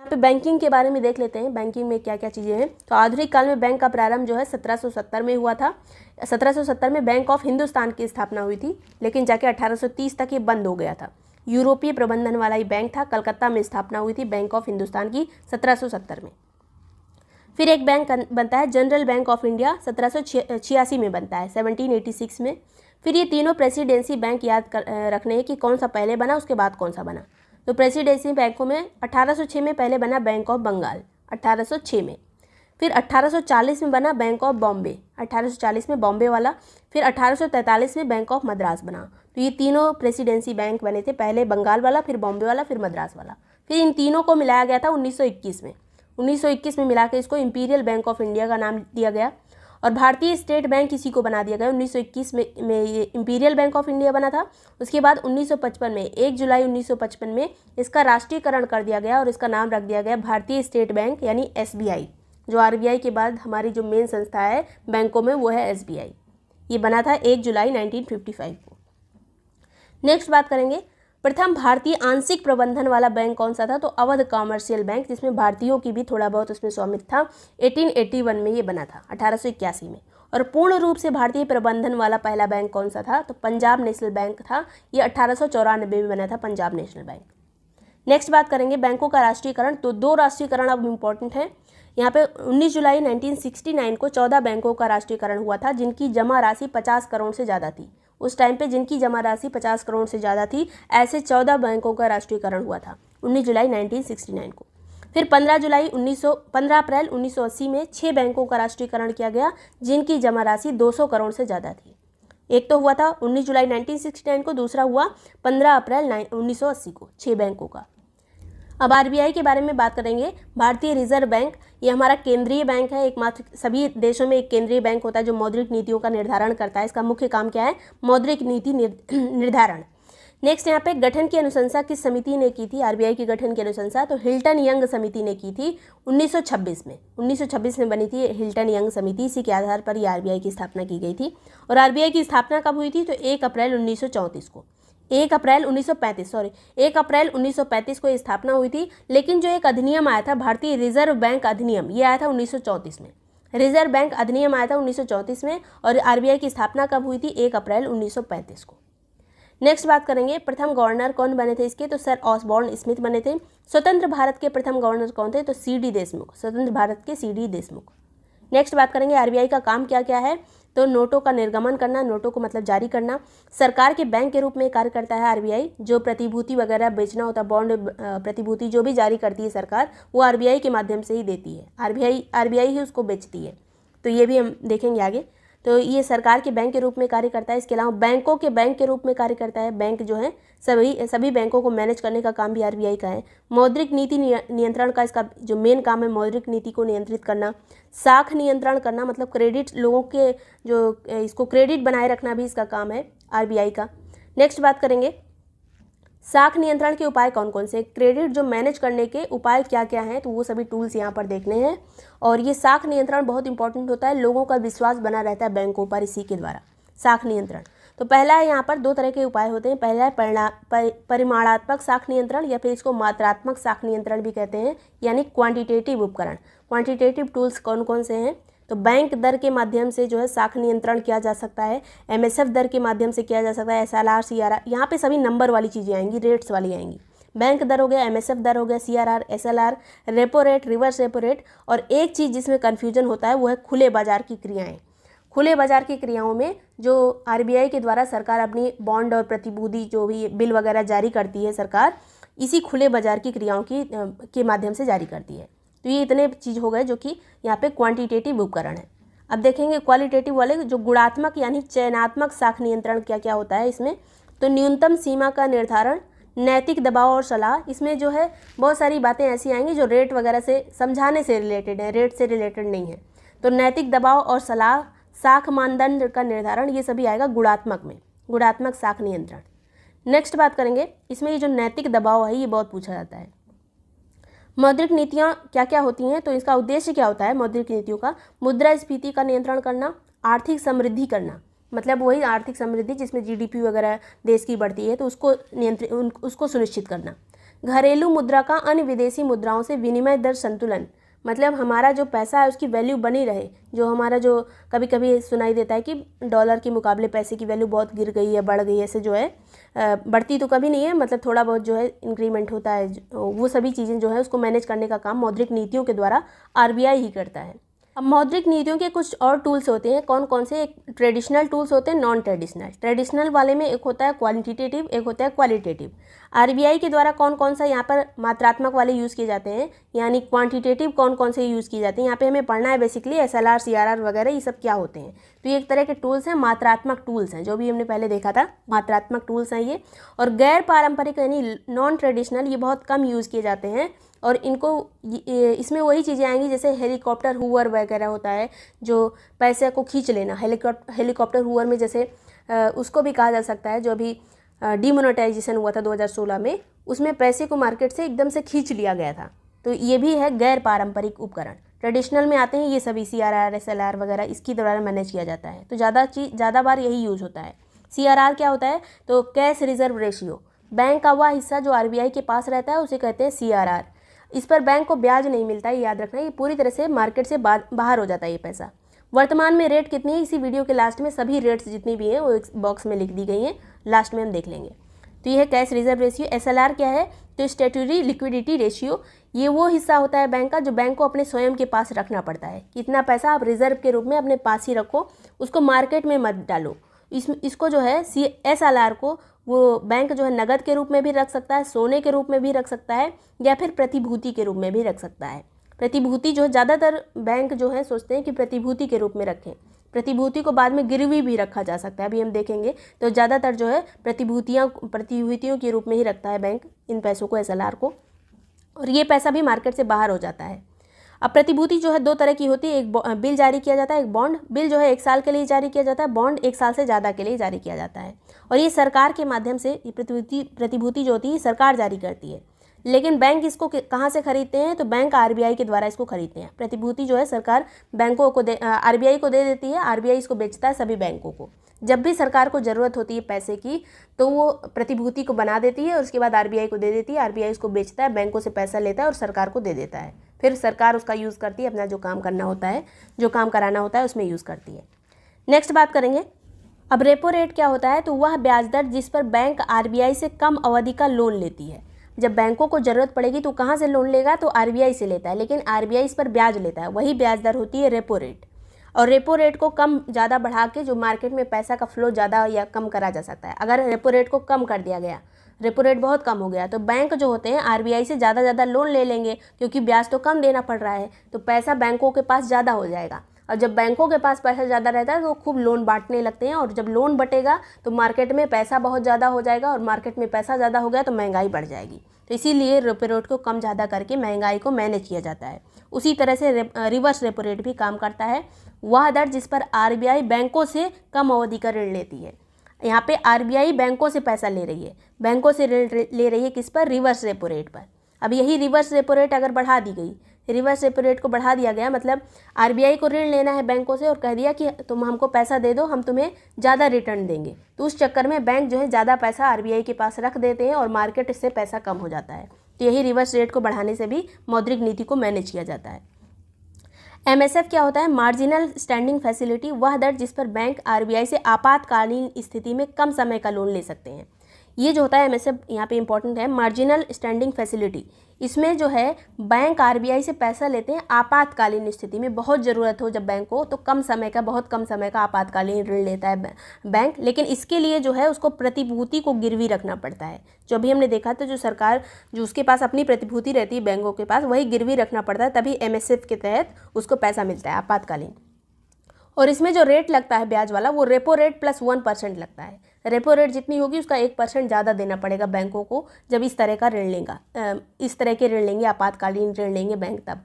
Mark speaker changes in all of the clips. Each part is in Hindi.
Speaker 1: पे बैंकिंग के बारे में देख लेते हैं, बैंकिंग में क्या क्या चीज़ें हैं। तो आधुनिक काल में बैंक का प्रारंभ जो है 1770 में हुआ था। 1770 में बैंक ऑफ हिंदुस्तान की स्थापना हुई थी, लेकिन जाके 1830 तक ये बंद हो गया था। यूरोपीय प्रबंधन वाला ही बैंक था। कलकत्ता में स्थापना हुई थी बैंक ऑफ हिंदुस्तान की 1770 में। फिर एक बैंक बनता है जनरल बैंक ऑफ इंडिया, 1786 में बनता है, 1786 में। फिर ये तीनों प्रेसिडेंसी बैंक याद रखने हैं कि कौन सा पहले बना, उसके बाद कौन सा बना। तो प्रेसिडेंसी बैंकों में 1806 में पहले बना बैंक ऑफ बंगाल, 1806 में। फिर 1840 में बना बैंक ऑफ बॉम्बे, 1840 में बॉम्बे वाला। फिर 1843 में बैंक ऑफ मद्रास बना। तो ये तीनों प्रेसिडेंसी बैंक बने थे, पहले बंगाल वाला, फिर बॉम्बे वाला, फिर मद्रास वाला। फिर इन तीनों को मिलाया गया था 1921 में। 1921 में मिलाकर इसको इंपीरियल बैंक ऑफ इंडिया का नाम दिया गया। और भारतीय स्टेट बैंक इसी को बना दिया गया। 1921 में ये इंपीरियल बैंक ऑफ इंडिया बना था। उसके बाद 1955 में 1 जुलाई 1955 में इसका राष्ट्रीयकरण कर दिया गया और इसका नाम रख दिया गया भारतीय स्टेट बैंक यानी SBI। जो RBI के बाद हमारी जो मेन संस्था है बैंकों में वो है SBI। ये बना था 1 जुलाई 1955 को। नेक्स्ट बात करेंगे, प्रथम भारतीय आंशिक प्रबंधन वाला बैंक कौन सा था? तो अवध कॉमर्शियल बैंक, जिसमें भारतीयों की भी थोड़ा बहुत उसमें स्वामित्व था। 1881 में ये बना था, 1881 में। और पूर्ण रूप से भारतीय प्रबंधन वाला पहला बैंक कौन सा था? तो पंजाब नेशनल बैंक था। ये 1894 में बना था पंजाब नेशनल बैंक। नेक्स्ट बात करेंगे बैंकों का राष्ट्रीयकरण। तो 2 राष्ट्रीयकरण अब इम्पोर्टेंट है यहाँ पे। 19 जुलाई 1969 को 14 बैंकों का राष्ट्रीयकरण हुआ था जिनकी जमा राशि 50 करोड़ से ज़्यादा थी। उस टाइम पे जिनकी जमा राशि 50 करोड़ से ज़्यादा थी, ऐसे 14 बैंकों का राष्ट्रीयकरण हुआ था 19 जुलाई 1969 को। फिर 15 अप्रैल 1980 में 6 बैंकों का राष्ट्रीयकरण किया गया जिनकी जमा राशि 200 करोड़ से ज़्यादा थी। एक तो हुआ था 19 जुलाई 1969 को, दूसरा हुआ 15 अप्रैल 1980 को, 6 बैंकों का। अब RBI के बारे में बात करेंगे। भारतीय रिजर्व बैंक, ये हमारा केंद्रीय बैंक है, एकमात्र सभी देशों में एक केंद्रीय बैंक होता है जो मौद्रिक नीतियों का निर्धारण करता है। इसका मुख्य काम क्या है? मौद्रिक नीति निर्धारण। नेक्स्ट यहाँ पे गठन की अनुशंसा किस समिति ने की थी? RBI की गठन की अनुशंसा तो हिल्टन यंग समिति ने की थी 1926 में। 1926 में बनी थी हिल्टन यंग समिति। इसी के आधार पर ये RBI की स्थापना की गई थी। और RBI की स्थापना कब हुई थी? तो 1 अप्रैल 1934 को, 1 अप्रैल 1935 को स्थापना हुई थी। लेकिन जो एक अधिनियम आया था, भारतीय रिजर्व बैंक अधिनियम, ये आया था 1934 में। रिजर्व बैंक अधिनियम आया था 1934 में। और RBI की स्थापना कब हुई थी? 1 अप्रैल 1935 को। नेक्स्ट बात करेंगे, प्रथम गवर्नर कौन बने थे इसके? तो सर ऑसबॉर्न स्मिथ बने थे। स्वतंत्र भारत के प्रथम गवर्नर कौन थे? तो CD देशमुख, स्वतंत्र भारत के CD देशमुख। नेक्स्ट बात करेंगे RBI का काम क्या क्या है? तो नोटों का निर्गमन करना, नोटों को मतलब जारी करना। सरकार के बैंक के रूप में कार्य करता है RBI। जो प्रतिभूति वगैरह बेचना होता है, बॉन्ड प्रतिभूति जो भी जारी करती है सरकार, वो RBI के माध्यम से ही देती है। RBI ही उसको बेचती है। तो ये भी हम देखेंगे आगे। तो ये सरकार के बैंक के रूप में कार्य करता है। इसके अलावा बैंकों के बैंक के रूप में कार्य करता है। बैंक जो है सभी बैंकों को मैनेज करने का काम भी RBI का है। मौद्रिक नीति नियंत्रण का इसका जो मेन काम है, मौद्रिक नीति को नियंत्रित करना। साख नियंत्रण करना, मतलब क्रेडिट, लोगों के जो इसको क्रेडिट बनाए रखना भी इसका काम है RBI का। नेक्स्ट बात करेंगे, साख नियंत्रण के उपाय कौन कौन से? क्रेडिट जो मैनेज करने के उपाय क्या क्या हैं, तो वो सभी टूल्स यहाँ पर देखने हैं। और ये साख नियंत्रण बहुत इंपॉर्टेंट होता है, लोगों का विश्वास बना रहता है बैंकों पर इसी के द्वारा। साख नियंत्रण तो पहला है, यहाँ पर 2 तरह के उपाय होते हैं। पहला है परिमाणात्मक साख नियंत्रण, या फिर इसको मात्रात्मक साख नियंत्रण भी कहते हैं, यानी क्वांटिटेटिव उपकरण। क्वांटिटेटिव टूल्स कौन कौन से हैं? तो बैंक दर के माध्यम से जो है साख नियंत्रण किया जा सकता है। MSF दर के माध्यम से किया जा सकता है। SLR, CRR, यहाँ पे सभी नंबर वाली चीज़ें आएंगी, रेट्स वाली आएंगी। बैंक दर हो गया, MSF दर हो गया, CRR, SLR, repo rate, reverse repo rate. और एक चीज़ जिसमें कन्फ्यूजन होता है वो है खुले बाजार की क्रियाएँ। खुले बाजार की क्रियाओं में जो RBI के द्वारा सरकार अपनी बॉन्ड और प्रतिभूति जो भी बिल वगैरह जारी करती है, सरकार इसी खुले बाजार की क्रियाओं के माध्यम से जारी करती है। तो ये इतने चीज़ हो गए जो कि यहाँ पे क्वांटिटेटिव उपकरण है। अब देखेंगे क्वालिटेटिव वाले, जो गुणात्मक यानी चयनात्मक साख नियंत्रण क्या क्या होता है इसमें। तो न्यूनतम सीमा का निर्धारण, नैतिक दबाव और सलाह। इसमें जो है बहुत सारी बातें ऐसी आएंगी जो रेट वगैरह से समझाने से रिलेटेड है, रेट से रिलेटेड नहीं है। तो नैतिक दबाव और सलाह, साख मानदंड का निर्धारण, ये सभी आएगा गुणात्मक में, गुणात्मक साख नियंत्रण। नेक्स्ट बात करेंगे, इसमें ये जो नैतिक दबाव है ये बहुत पूछा जाता है। मौद्रिक नीतियाँ क्या क्या होती हैं? तो इसका उद्देश्य क्या होता है मौद्रिक नीतियों का? मुद्रास्फीति का नियंत्रण करना, आर्थिक समृद्धि करना, मतलब वही आर्थिक समृद्धि जिसमें GDP वगैरह देश की बढ़ती है तो उसको सुनिश्चित करना। घरेलू मुद्रा का अन्य विदेशी मुद्राओं से विनिमय दर संतुलन, मतलब हमारा जो पैसा है उसकी वैल्यू बनी रहे। जो हमारा जो कभी कभी सुनाई देता है कि डॉलर के मुकाबले पैसे की वैल्यू बहुत गिर गई है, बढ़ गई है, ऐसे जो है बढ़ती तो कभी नहीं है, मतलब थोड़ा बहुत जो है इंक्रीमेंट होता है, वो सभी चीज़ें जो है उसको मैनेज करने का काम मौद्रिक नीतियों के द्वारा आरबीआई ही करता है। अब मौद्रिक नीतियों के कुछ और टूल्स होते हैं, कौन कौन से? एक ट्रेडिशनल टूल्स होते हैं, नॉन ट्रेडिशनल। ट्रेडिशनल वाले में एक होता है क्वांटिटेटिव, एक होता है क्वालिटेटिव। आरबीआई के द्वारा कौन कौन सा यहाँ पर मात्रात्मक वाले यूज़ किए जाते हैं, यानी क्वांटिटेटिव कौन कौन से यूज़ किए जाते हैं, यहाँ पे हमें पढ़ना है बेसिकली एसएलआर, सीआरआर वगैरह ये सब क्या होते हैं। तो ये एक तरह के टूल्स हैं, मात्रात्मक टूल्स हैं, जो भी हमने पहले देखा था, मात्रात्मक टूल्स हैं ये। और गैर पारंपरिक यानी नॉन ट्रेडिशनल, ये बहुत कम यूज़ किए जाते हैं और इनको इसमें वही चीज़ें आएंगी जैसे हेलीकॉप्टर हुवर वगैरह होता है, जो पैसे को खींच लेना। हेलीकॉप्टर हुवर में जैसे उसको भी कहा जा सकता है, जो अभी डीमोनेटाइजेशन हुआ था 2016 में, उसमें पैसे को मार्केट से एकदम से खींच लिया गया था। तो ये भी है गैर पारंपरिक उपकरण। ट्रेडिशनल में आते हैं ये सभी सीआरआर, एसएलआर वगैरह, इसकी द्वारा मैनेज किया जाता है। तो ज़्यादा बार यही यूज़ होता है। सीआरआर क्या होता है? तो कैश रिजर्व रेशियो, बैंक का वह हिस्सा जो आरबीआई के पास रहता है उसे कहते हैं सीआरआर। इस पर बैंक को ब्याज नहीं मिलता है, याद रखना, ये पूरी तरह से मार्केट से बाहर हो जाता है ये पैसा। वर्तमान में रेट कितनी है? इसी वीडियो के लास्ट में सभी रेट्स जितनी भी हैं वो एक बॉक्स में लिख दी गई हैं, लास्ट में हम देख लेंगे। तो ये है कैश रिजर्व रेशियो। एसएलआर क्या है? तो स्टैट्यूटरी लिक्विडिटी रेशियो, ये वो हिस्सा होता है बैंक का जो बैंक को अपने स्वयं के पास रखना पड़ता है। कितना पैसा आप रिजर्व के रूप में अपने पास ही रखो, उसको मार्केट में मत डालो। इसको जो है एसएलआर को वो बैंक जो है नगद के रूप में भी रख सकता है, सोने के रूप में भी रख सकता है, या फिर प्रतिभूति के रूप में भी रख सकता है। प्रतिभूति जो है ज़्यादातर बैंक जो है सोचते हैं कि प्रतिभूति के रूप में रखें। प्रतिभूति को बाद में गिरवी भी रखा जा सकता है, अभी हम देखेंगे। तो ज़्यादातर जो है प्रतिभूतियों के रूप में ही रखता है बैंक इन पैसों को, एसएलआर को, और ये पैसा भी मार्केट से बाहर हो जाता है। अब प्रतिभूति जो है दो तरह की होती है, एक बिल जारी किया जाता है, एक बॉन्ड। बिल जो है 1 साल के लिए जारी किया जाता है, बॉन्ड 1 साल से ज़्यादा के लिए जारी किया जाता है। और ये सरकार के माध्यम से प्रतिभूति जो होती है सरकार जारी करती है। लेकिन बैंक इसको कहाँ से खरीदते हैं? तो बैंक आरबीआई के द्वारा इसको खरीदते हैं। प्रतिभूति जो है सरकार बैंकों को आरबीआई को दे देती है, आरबीआई इसको बेचता है सभी बैंकों को। जब भी सरकार को ज़रूरत होती है पैसे की तो वो प्रतिभूति को बना देती है और उसके बाद आरबीआई को दे देती है, आरबीआई उसको बेचता है, बैंकों से पैसा लेता है और सरकार को दे देता है। फिर सरकार उसका यूज़ करती है, अपना जो काम करना होता है, जो काम कराना होता है उसमें यूज़ करती है। नेक्स्ट बात करेंगे। अब रेपो रेट क्या होता है? तो वह ब्याज दर जिस पर बैंक आरबीआई से कम अवधि का लोन लेती है। जब बैंकों को ज़रूरत पड़ेगी तो कहाँ से लोन लेगा? तो आरबीआई से लेता है, लेकिन आरबीआई इस पर ब्याज लेता है, वही ब्याज दर होती है रेपो रेट। और रेपो रेट को कम ज़्यादा बढ़ा के जो मार्केट में पैसा का फ्लो ज़्यादा या कम करा जा सकता है। अगर रेपो रेट को कम कर दिया गया, रेपो रेट बहुत कम हो गया, तो बैंक जो होते हैं आरबीआई से ज़्यादा लोन ले लेंगे, क्योंकि ब्याज तो कम देना पड़ रहा है, तो पैसा बैंकों के पास ज़्यादा हो जाएगा। और जब बैंकों के पास पैसा ज़्यादा रहता है तो वो खूब लोन बांटने लगते हैं, और जब लोन बटेगा तो मार्केट में पैसा बहुत ज़्यादा हो जाएगा, और मार्केट में पैसा ज़्यादा हो गया तो महंगाई बढ़ जाएगी। तो इसीलिए रेपो रेट को कम ज़्यादा करके महंगाई को मैनेज किया जाता है। उसी तरह से रिवर्स रेपो रेट भी काम करता है, वह दर जिस पर आरबीआई बैंकों से कम अवधि का ऋण लेती है। यहाँ पे आरबीआई बैंकों से पैसा ले रही है, बैंकों से ऋण ले रही है, किस पर? रिवर्स रेपो रेट पर। अब यही रिवर्स रेपो रेट अगर बढ़ा दी गई, रिवर्स रेपो रेट को बढ़ा दिया गया, मतलब आरबीआई को ऋण लेना है बैंकों से और कह दिया कि तुम हमको पैसा दे दो, हम तुम्हें ज़्यादा रिटर्न देंगे, तो उस चक्कर में बैंक जो है ज़्यादा पैसा आरबीआई के पास रख देते हैं और मार्केट से पैसा कम हो जाता है। तो यही रिवर्स रेट को बढ़ाने से भी मौद्रिक नीति को मैनेज किया जाता है। एमएसएफ क्या होता है? मार्जिनल स्टैंडिंग फैसिलिटी, वह दर जिस पर बैंक आरबीआई से आपातकालीन स्थिति में कम समय का लोन ले सकते हैं। ये जो होता है एमएसएफ यहाँ पे इंपॉर्टेंट है, मार्जिनल स्टैंडिंग फैसिलिटी। इसमें जो है बैंक आरबीआई से पैसा लेते हैं आपातकालीन स्थिति में, बहुत ज़रूरत हो जब बैंक को, तो बहुत कम समय का आपातकालीन ऋण लेता है बैंक। लेकिन इसके लिए जो है उसको प्रतिभूति को गिरवी रखना पड़ता है। जो अभी हमने देखा था, जो सरकार जो उसके पास अपनी प्रतिभूति रहती है बैंकों के पास, वही गिरवी रखना पड़ता है, तभी एमएसएफ के तहत उसको पैसा मिलता है आपातकालीन। और इसमें जो रेट लगता है ब्याज वाला, वो रेपो रेट प्लस 1% लगता है। रेपो रेट जितनी होगी उसका 1% ज़्यादा देना पड़ेगा बैंकों को जब इस तरह का ऋण लेगा, इस तरह के ऋण लेंगे, आपातकालीन ऋण लेंगे बैंक तब।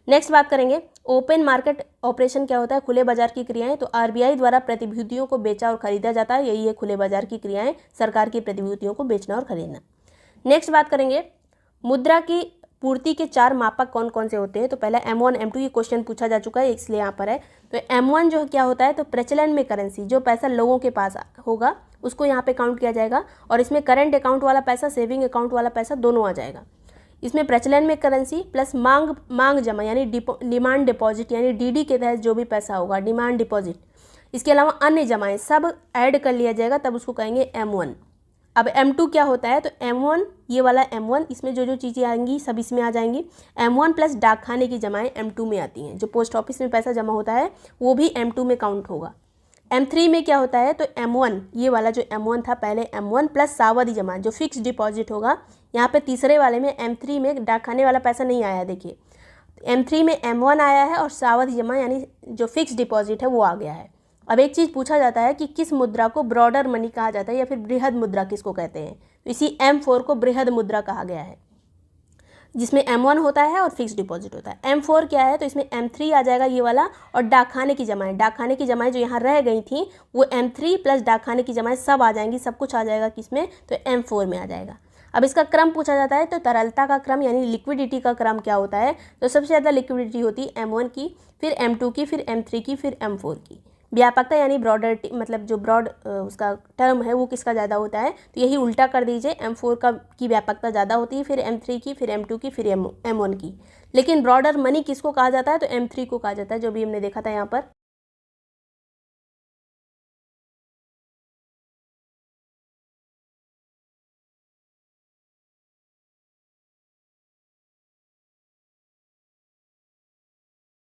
Speaker 1: नेक्स्ट बात करेंगे, ओपन मार्केट ऑपरेशन क्या होता है? खुले बाजार की क्रियाएं। तो आरबीआई द्वारा प्रतिभूतियों को बेचा और खरीदा जाता है, यही है खुले बाजार की क्रियाएं, सरकार की प्रतिभूतियों को बेचना और खरीदना। नेक्स्ट बात करेंगे, मुद्रा की पूर्ति के 4 मापक कौन कौन से होते हैं? तो पहला M1 M2, ये क्वेश्चन पूछा जा चुका है इसलिए यहाँ पर है। तो M1 जो क्या होता है? तो प्रचलन में करेंसी, जो पैसा लोगों के पास होगा उसको यहाँ पे काउंट किया जाएगा और इसमें करंट अकाउंट वाला पैसा, सेविंग अकाउंट वाला पैसा दोनों आ जाएगा। इसमें प्रचलन में करेंसी प्लस मांग जमा यानी डिमांड डिपॉजिट यानी डीडी के तहत जो भी पैसा होगा, डिमांड डिपॉजिट, इसके अलावा अन्य जमाएं सब ऐड कर लिया जाएगा, तब उसको कहेंगे M1। अब M2 क्या होता है, तो M1 ये वाला M1, इसमें जो जो चीज़ें आएंगी सब इसमें आ जाएंगी। M1 प्लस डाकखाने की जमाएं M2 में आती हैं, जो पोस्ट ऑफिस में पैसा जमा होता है वो भी M2 में काउंट होगा। M3 में क्या होता है, तो M1 ये वाला जो M1 था पहले, M1 प्लस सावधि जमा जो फिक्स डिपॉजिट होगा। यहाँ पे तीसरे वाले में M3 में डाकखाने वाला पैसा नहीं आया, देखिए M3 में M1 आया है और सावधि जमा यानी जो फिक्स डिपॉजिट है वो आ गया है। अब एक चीज़ पूछा जाता है कि किस मुद्रा को ब्रॉडर मनी कहा जाता है या फिर बृहद मुद्रा किसको कहते हैं, तो इसी M4 को बृहद मुद्रा कहा गया है, जिसमें M1 होता है और फिक्स डिपॉजिट होता है। M4 क्या है, तो इसमें M3 आ जाएगा ये वाला, और डाकखाने की जमाएं जो यहाँ रह गई थी वो M3 प्लस डाकखाने की जमाएं सब आ जाएंगी, सब कुछ आ जाएगा किसमें, तो M4 में आ जाएगा। अब इसका क्रम पूछा जाता है, तो तरलता का क्रम यानी लिक्विडिटी का क्रम क्या होता है, तो सबसे ज़्यादा लिक्विडिटी होती है M1 की, फिर M2 की, फिर M3 की, फिर M4 की। व्यापकता यानी ब्रॉडर मतलब जो ब्रॉड उसका टर्म है वो किसका ज़्यादा होता है, तो यही उल्टा कर दीजिए, M4 की व्यापकता ज़्यादा होती है, फिर M3 की, फिर M2 की, फिर M1 की। लेकिन ब्रॉडर मनी किसको कहा जाता है, तो M3 को कहा जाता है, जो भी हमने देखा था यहाँ पर।